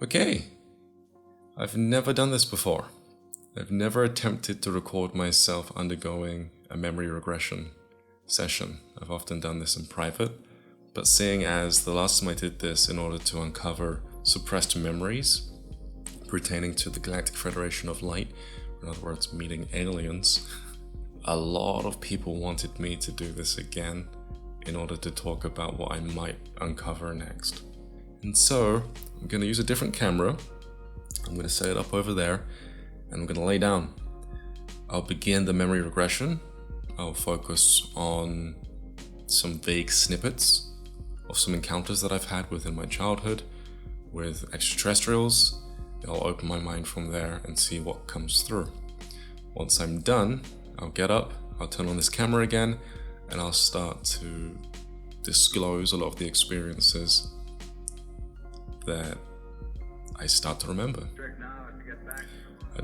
Okay, I've never done this before. I've never attempted to record myself undergoing a memory regression session. I've often done this in private, but seeing as the last time I did this in order to uncover suppressed memories pertaining to the Galactic Federation of Light, in other words, meeting aliens, a lot of people wanted me to do this again in order to talk about what I might uncover next. And so, I'm going to use a different camera. I'm going to set it up over there, and I'm going to lay down. I'll begin the memory regression. I'll focus on some vague snippets of some encounters that I've had within my childhood with extraterrestrials. I'll open my mind from there and see what comes through. Once I'm done, I'll get up, I'll turn on this camera again, and I'll start to disclose a lot of the experiences that I start to remember.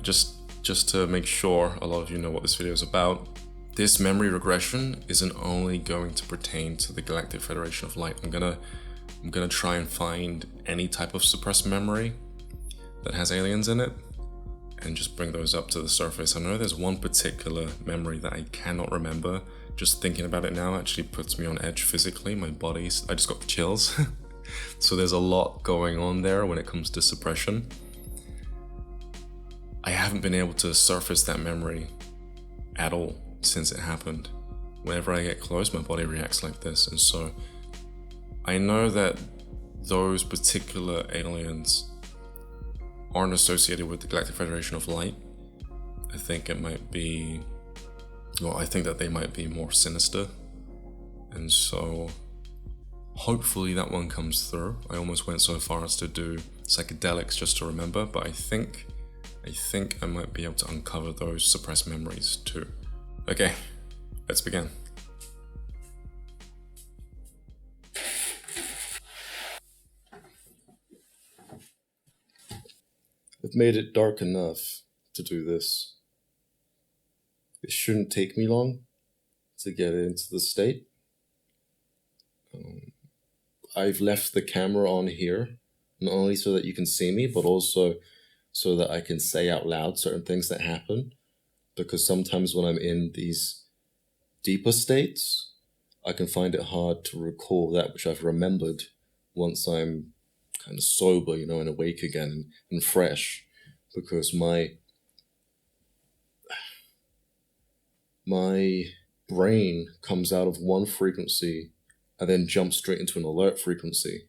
Just to make sure a lot of you know what this video is about, this memory regression isn't only going to pertain to the Galactic Federation of Light. I'm gonna try and find any type of suppressed memory that has aliens in it and just bring those up to the surface. I know there's one particular memory that I cannot remember. Just thinking about it now actually puts me on edge physically. My body's, I just got the chills. So there's a lot going on there when it comes to suppression. I haven't been able to surface that memory at all since it happened. Whenever I get close, my body reacts like this. And so I know that those particular aliens aren't associated with the Galactic Federation of Light. I think it might be, well, I think that they might be more sinister. And so hopefully that one comes through. I almost went so far as to do psychedelics just to remember, but I think I might be able to uncover those suppressed memories too. Okay, let's begin. I've made it dark enough to do this. It shouldn't take me long to get into the state. I've left the camera on here, not only so that you can see me, but also so that I can say out loud certain things that happen. Because sometimes when I'm in these deeper states, I can find it hard to recall that which I've remembered once I'm kind of sober, and awake again and fresh. Because my brain comes out of one frequency and then jumps straight into an alert frequency.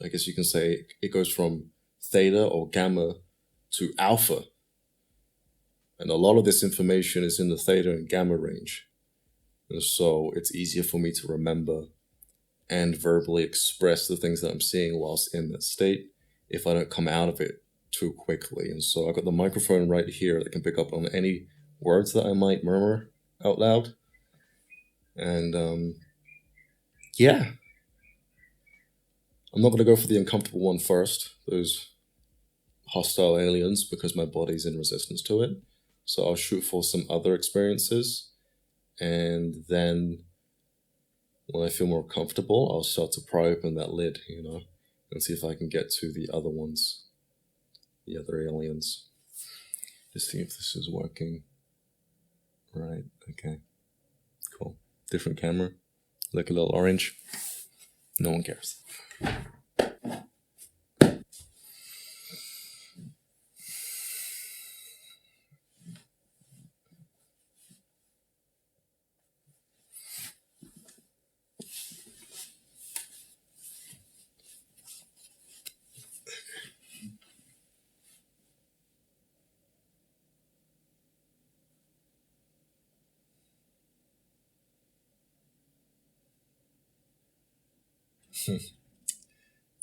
I guess you can say it goes from theta or gamma to alpha. And a lot of this information is in the theta and gamma range. And so it's easier for me to remember and verbally express the things that I'm seeing whilst in that state if I don't come out of it too quickly. And so I've got the microphone right here that can pick up on any words that I might murmur out loud. And yeah, I'm not going to go for the uncomfortable one first, those hostile aliens, because my body's in resistance to it. So I'll shoot for some other experiences, and then when I feel more comfortable, I'll start to pry open that lid, and see if I can get to the other ones, the other aliens. Just see if this is working. Right, okay, cool. Different camera, like a little orange. No one cares.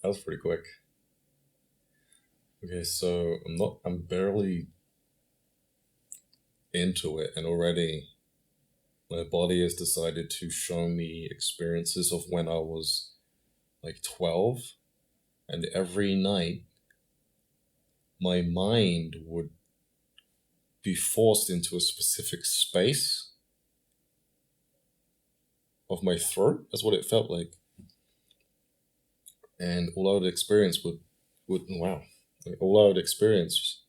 That was pretty quick. Okay, so I'm barely into it, and already my body has decided to show me experiences of when I was like 12, and every night my mind would be forced into a specific space of my throat. That's what it felt like. And all I would experience would wow. Like, all I would experience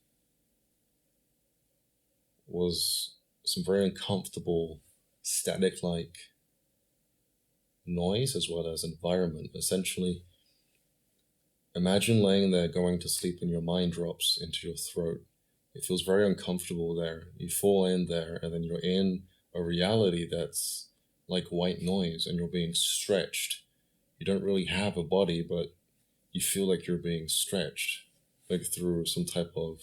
was some very uncomfortable static-like noise as well as environment. Essentially, imagine laying there going to sleep and your mind drops into your throat. It feels very uncomfortable there. You fall in there and then you're in a reality that's like white noise and you're being stretched. You don't really have a body, but you feel like you're being stretched, like through some type of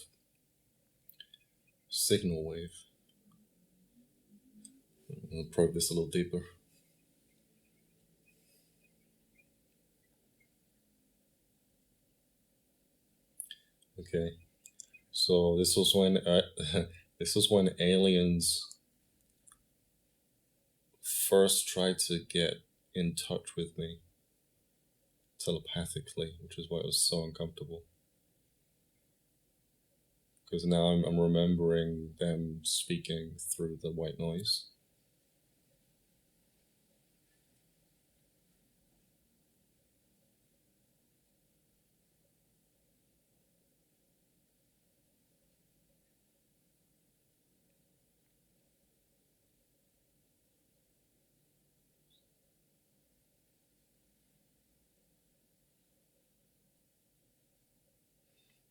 signal wave. I'll probe this a little deeper. Okay, so this was when this was when aliens first tried to get in touch with me telepathically, which is why it was so uncomfortable. Because now I'm remembering them speaking through the white noise.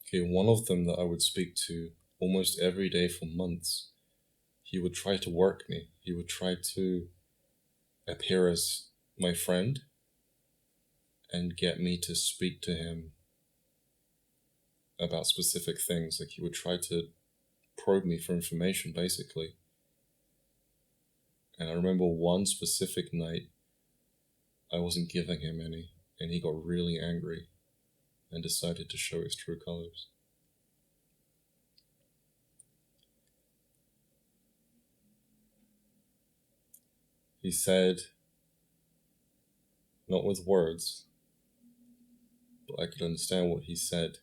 Okay, one of them that I would speak to almost every day for months, he would try to work me. He would try to appear as my friend and get me to speak to him about specific things. Like, he would try to probe me for information, basically. And I remember one specific night, I wasn't giving him any, and he got really angry and decided to show his true colors. He said, not with words, but I could understand what he said.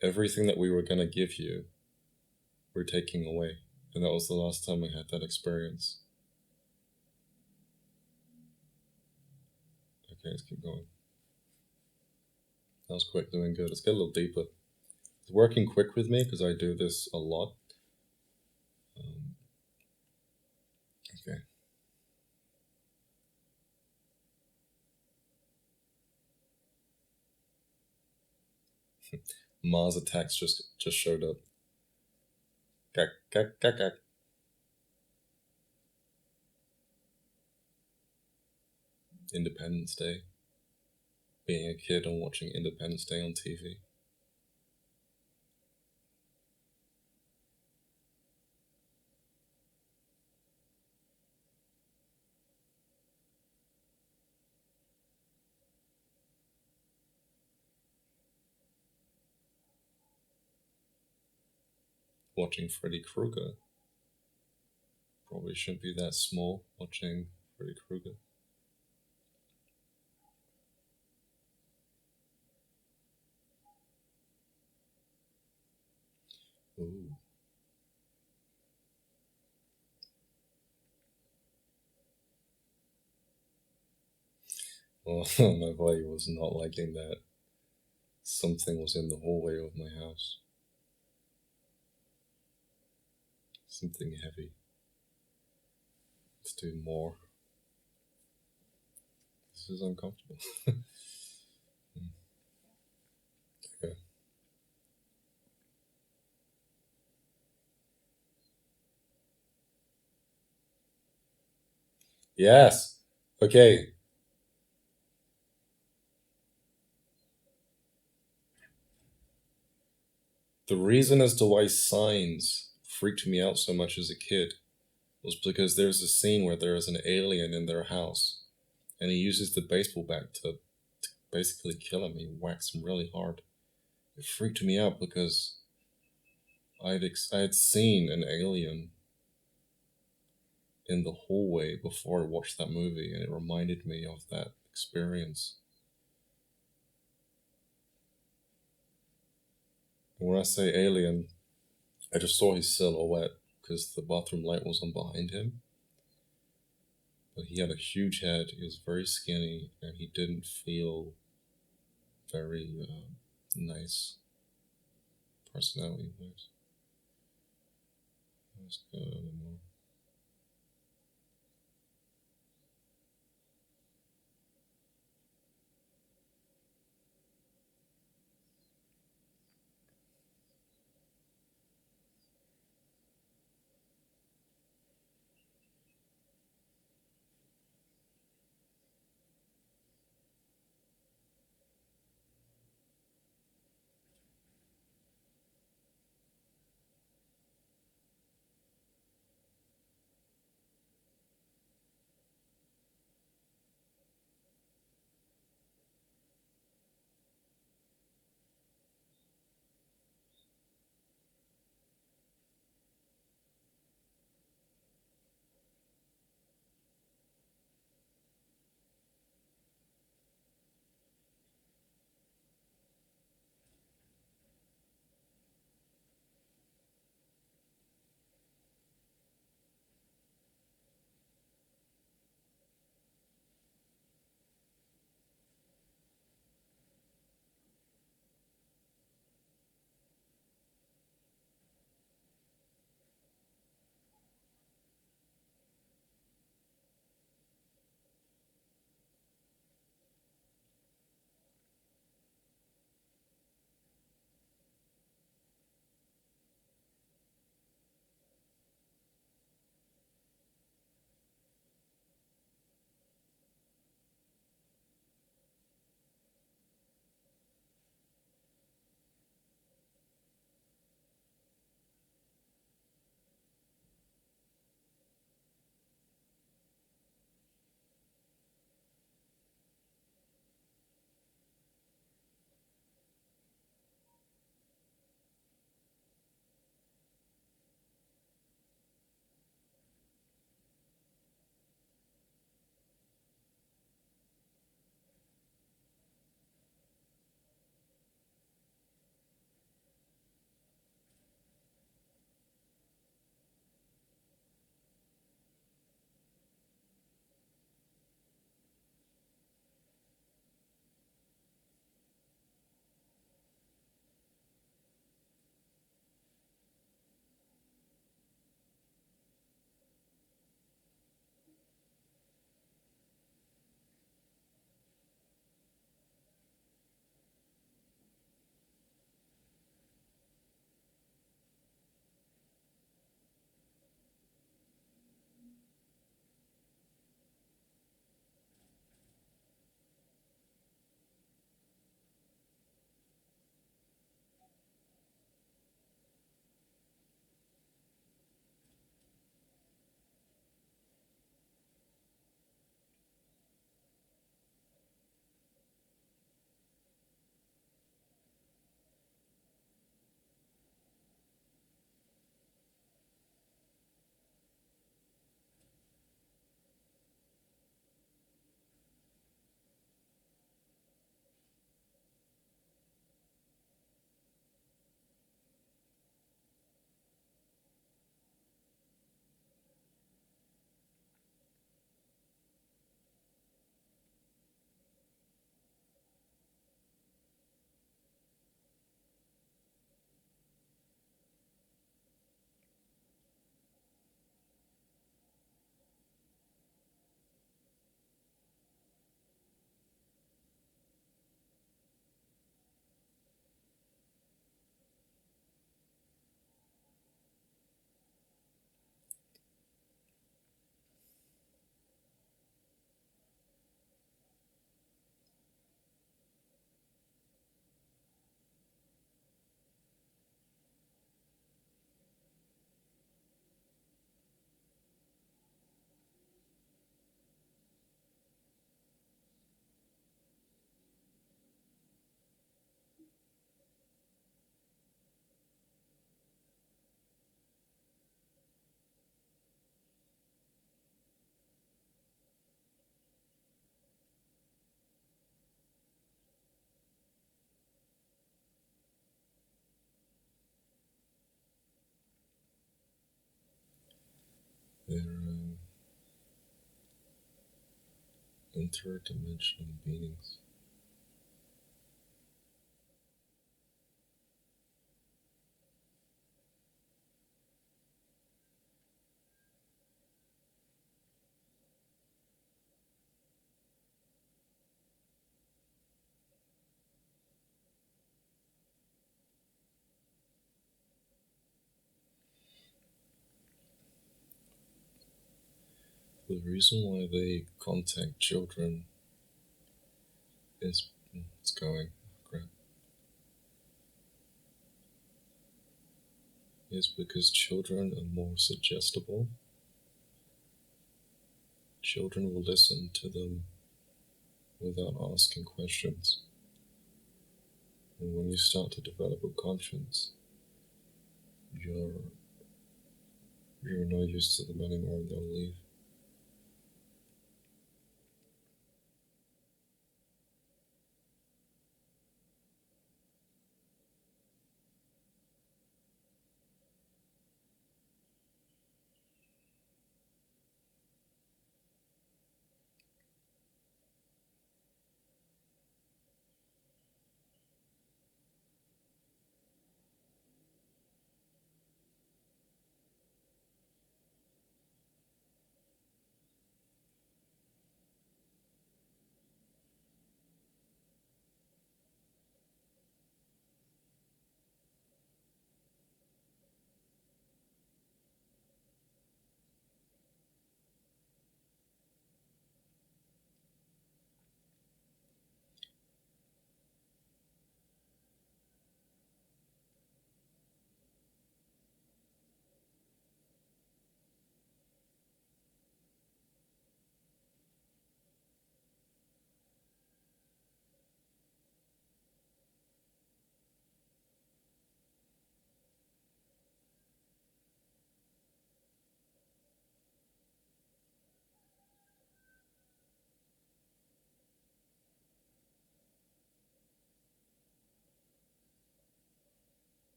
Everything that we were going to give you, we're taking away. And that was the last time I had that experience. Okay, let's keep going. That was quick, doing good. Let's get a little deeper. It's working quick with me because I do this a lot. Okay. Mars attacks just showed up. Gak, gak, gak, gak. Independence Day. Being a kid and watching Independence Day on TV. Watching Freddy Krueger. Probably shouldn't be that small watching Freddy Krueger. Ooh. Well, my body was not liking that. Something was in the hallway of my house. Something heavy. Let's do more. This is uncomfortable. Okay. Yes. Okay. The reason as to why signs freaked me out so much as a kid was because there's a scene where there is an alien in their house and he uses the baseball bat to basically kill him. He whacks him really hard. It freaked me out because I had seen an alien in the hallway before I watched that movie, and it reminded me of that experience. And when I say alien, I just saw his silhouette because the bathroom light was on behind him. But he had a huge head, he was very skinny, and he didn't feel very Nice personality wise. Let's go a little more. They're interdimensional beings. the reason why they contact children is it's going great. Is because children are more suggestible. Children will listen to them without asking questions. And when you start to develop a conscience, you're not used to them anymore and they'll leave.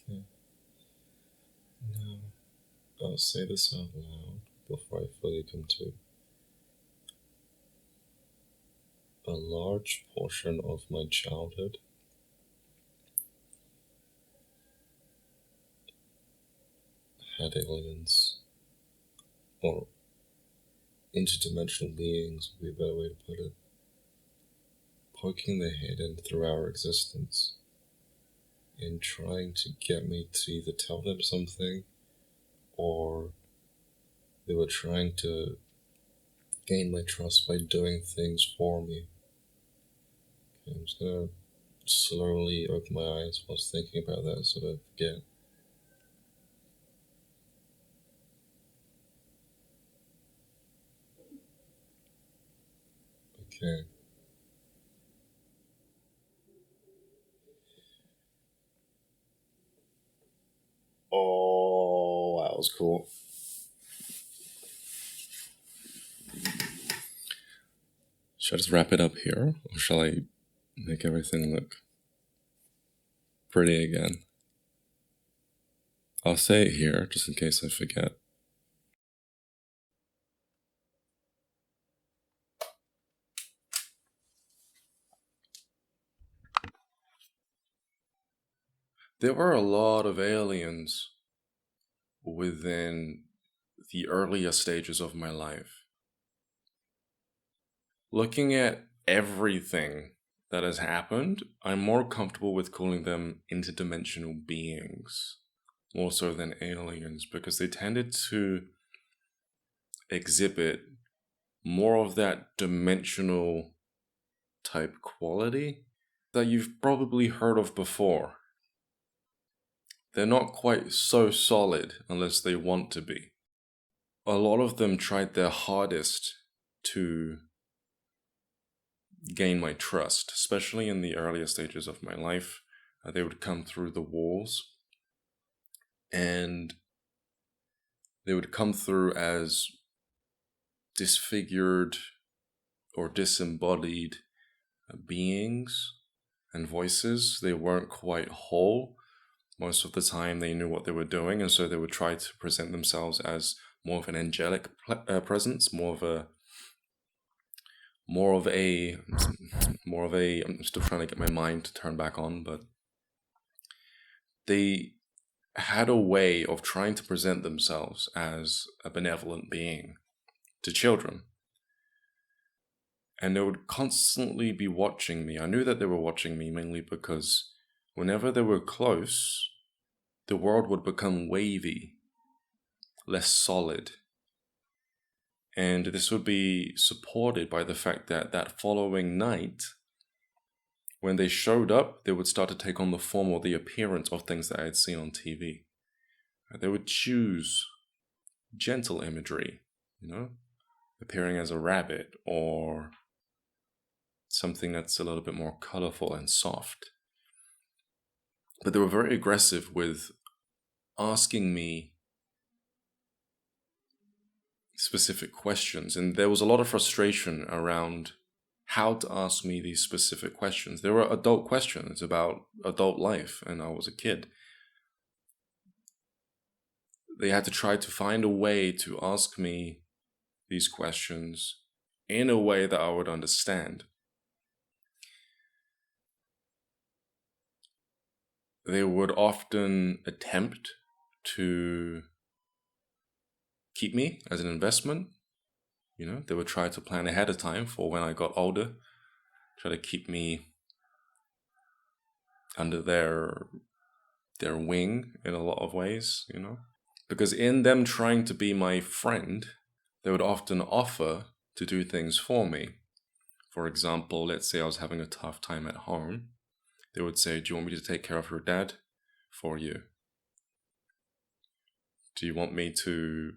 Okay. Now, I'll say this out loud before I fully come to. A large portion of my childhood had aliens, or interdimensional beings would be a better way to put it, poking their head in through our existence and trying to get me to either tell them something or they were trying to gain my trust by doing things for me. Okay, I'm just gonna slowly open my eyes whilst thinking about that so I don't forget. Okay. Oh, that was cool. Should I just wrap it up here, or shall I make everything look pretty again? I'll say it here, just in case I forget. There were a lot of aliens within the earlier stages of my life. Looking at everything that has happened, I'm more comfortable with calling them interdimensional beings, more so than aliens, because they tended to exhibit more of that dimensional type quality that you've probably heard of before. They're not quite so solid unless they want to be. A lot of them tried their hardest to gain my trust, especially in the earlier stages of my life. They would come through the walls and they would come through as disfigured or disembodied beings and voices. They weren't quite whole. Most of the time they knew what they were doing, and so they would try to present themselves as more of an angelic presence, more of a more of a, I'm still trying to get my mind to turn back on, but they had a way of trying to present themselves as a benevolent being to children. And they would constantly be watching me. I knew that they were watching me mainly because whenever they were close, the world would become wavy, less solid. And this would be supported by the fact that that following night, when they showed up, they would start to take on the form or the appearance of things that I had seen on TV. They would choose gentle imagery, appearing as a rabbit or something that's a little bit more colorful and soft. But they were very aggressive with asking me specific questions, and there was a lot of frustration around how to ask me these specific questions. They were adult questions about adult life, and I was a kid. They had to try to find a way to ask me these questions in a way that I would understand. They would often attempt to keep me as an investment. They would try to plan ahead of time for when I got older, try to keep me under their wing in a lot of ways, Because in them trying to be my friend, they would often offer to do things for me. For example, let's say I was having a tough time at home. They would say, do you want me to take care of your dad for you? Do you want me to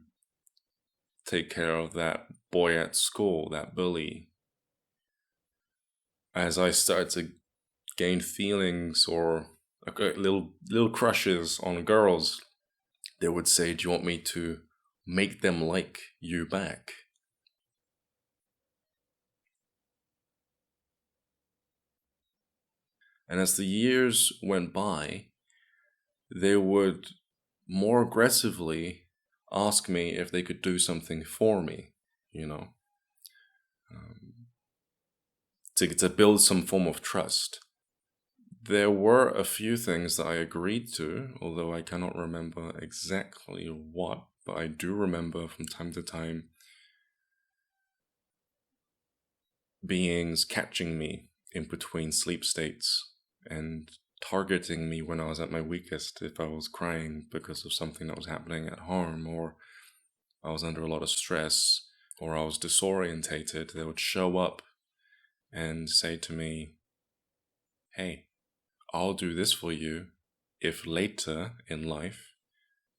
take care of that boy at school, that bully? As I started to gain feelings or little crushes on girls, they would say, do you want me to make them like you back? And as the years went by, they would more aggressively ask me if they could do something for me, to build some form of trust. There were a few things that I agreed to, although I cannot remember exactly what, but I do remember from time to time beings catching me in between sleep states and targeting me when I was at my weakest, if I was crying because of something that was happening at home, or I was under a lot of stress, or I was disorientated. They would show up and say to me, hey, I'll do this for you if later in life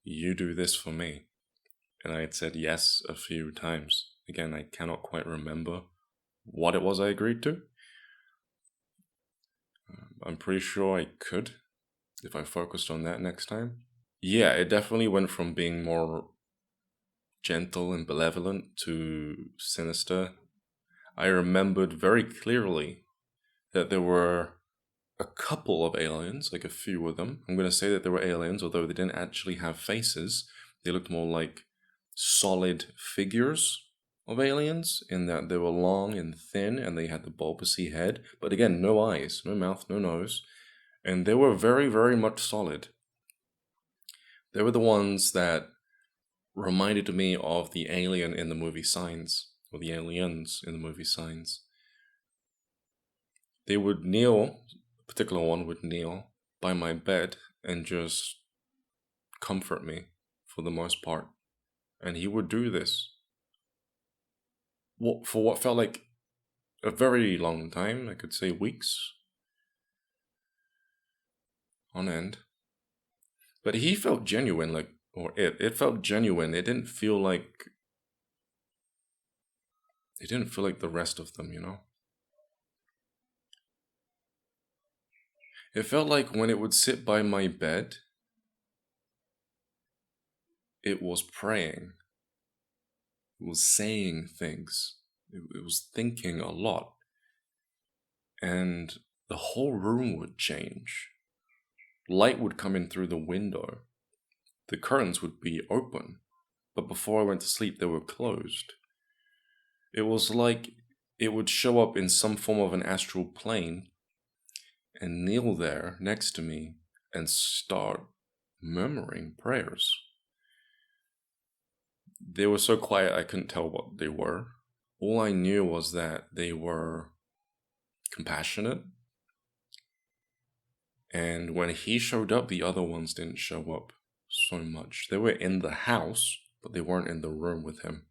you do this for me. And I had said yes a few times. Again, I cannot quite remember what it was I agreed to. I'm pretty sure I could if I focused on that next time. Yeah, it definitely went from being more gentle and benevolent to sinister. I remembered very clearly that there were a couple of aliens, like a few of them. I'm going to say that there were aliens, although they didn't actually have faces. They looked more like solid figures of aliens, in that they were long and thin and they had the bulbousy head. But again, no eyes, no mouth, no nose. And they were very, very much solid. They were the ones that reminded me of the alien in the movie Signs, or the aliens in the movie Signs. They would kneel, a particular one would kneel by my bed and just comfort me for the most part. And he would do this for what felt like a very long time, I could say weeks on end. But he felt genuine, it felt genuine. It didn't feel like the rest of them, It felt like when it would sit by my bed, it was praying. It was saying things. It was thinking a lot. And the whole room would change. Light would come in through the window. The curtains would be open, but before I went to sleep, they were closed. It was like it would show up in some form of an astral plane and kneel there next to me and start murmuring prayers. They were so quiet I couldn't tell what they were. All I knew was that they were compassionate. And when he showed up, the other ones didn't show up so much. They were in the house, but they weren't in the room with him.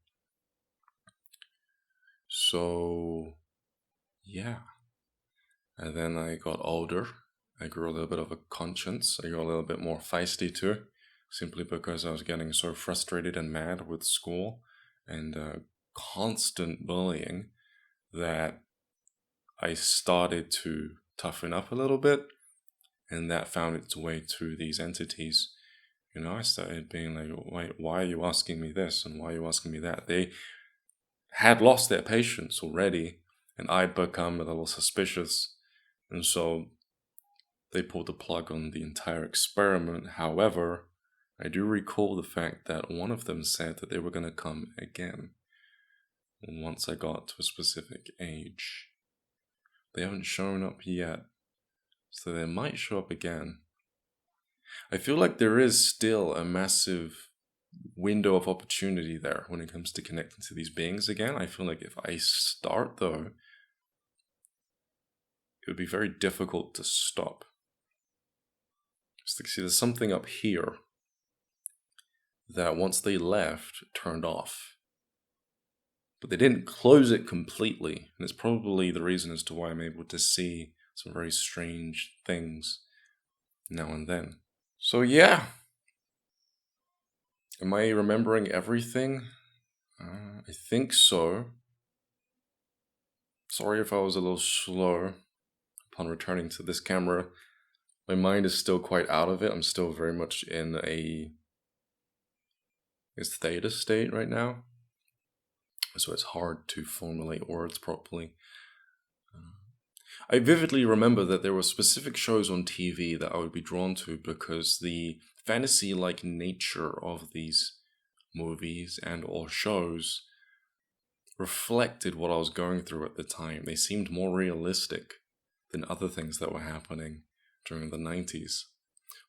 So, yeah. And then I got older. I grew a little bit of a conscience. I got a little bit more feisty too, simply because I was getting so frustrated and mad with school and constant bullying that I started to toughen up a little bit, and that found its way to these entities. You know, I started being like, why are you asking me this and why are you asking me that? They had lost their patience already, and I'd become a little suspicious, and so they pulled the plug on the entire experiment. However, I do recall the fact that one of them said that they were going to come again once I got to a specific age. They haven't shown up yet, so they might show up again. I feel like there is still a massive window of opportunity there when it comes to connecting to these beings again. I feel like if I start though, it would be very difficult to stop. Just like, see, there's something up here that once they left, turned off. But they didn't close it completely, and it's probably the reason as to why I'm able to see some very strange things now and then. So yeah. Am I remembering everything? I think so. Sorry if I was a little slow upon returning to this camera. My mind is still quite out of it. I'm still very much in a theta state right now. So it's hard to formulate words properly. I vividly remember that there were specific shows on TV that I would be drawn to because the fantasy-like nature of these movies and or shows reflected what I was going through at the time. They seemed more realistic than other things that were happening during the 90s.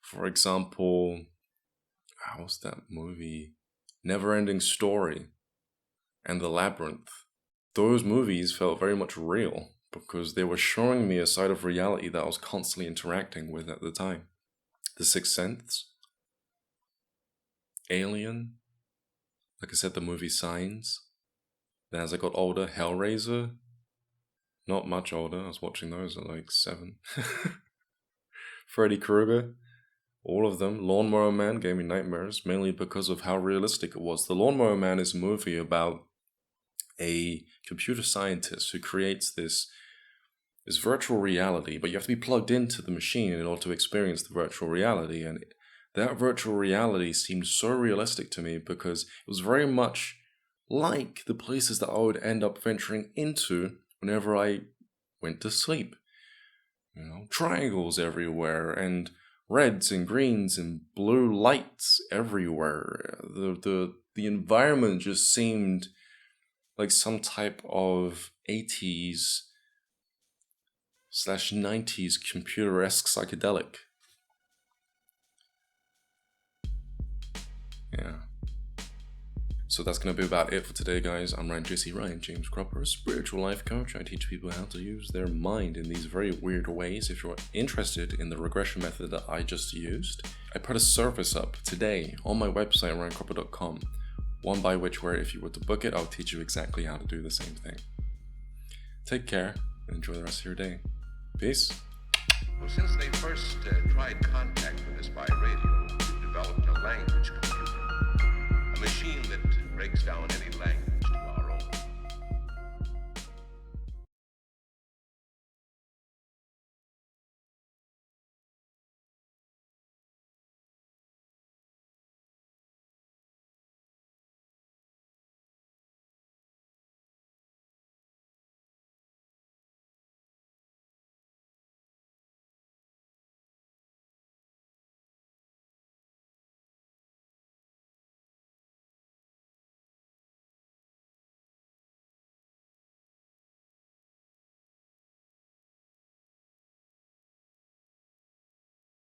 For example, how was that movie? Never-Ending Story and The Labyrinth. Those movies felt very much real because they were showing me a side of reality that I was constantly interacting with at the time. The Sixth Sense, Alien, like I said, the movie Signs. Then as I got older, Hellraiser. Not much older, I was watching those at like 7. Freddy Krueger, all of them. Lawnmower Man gave me nightmares, mainly because of how realistic it was. The Lawnmower Man is a movie about a computer scientist who creates this virtual reality, but you have to be plugged into the machine in order to experience the virtual reality. And that virtual reality seemed so realistic to me because it was very much like the places that I would end up venturing into whenever I went to sleep. You know, triangles everywhere and reds and greens and blue lights everywhere. The environment just seemed like some type of 80s/90s computer-esque psychedelic. Yeah. So that's going to be about it for today, guys. I'm Ryan James Cropper, a spiritual life coach. I teach people how to use their mind in these very weird ways. If you're interested in the regression method that I just used, I put a service up today on my website, ryancropper.com. One by which where if you were to book it, I'll teach you exactly how to do the same thing. Take care and enjoy the rest of your day. Peace. Well, since they first tried contact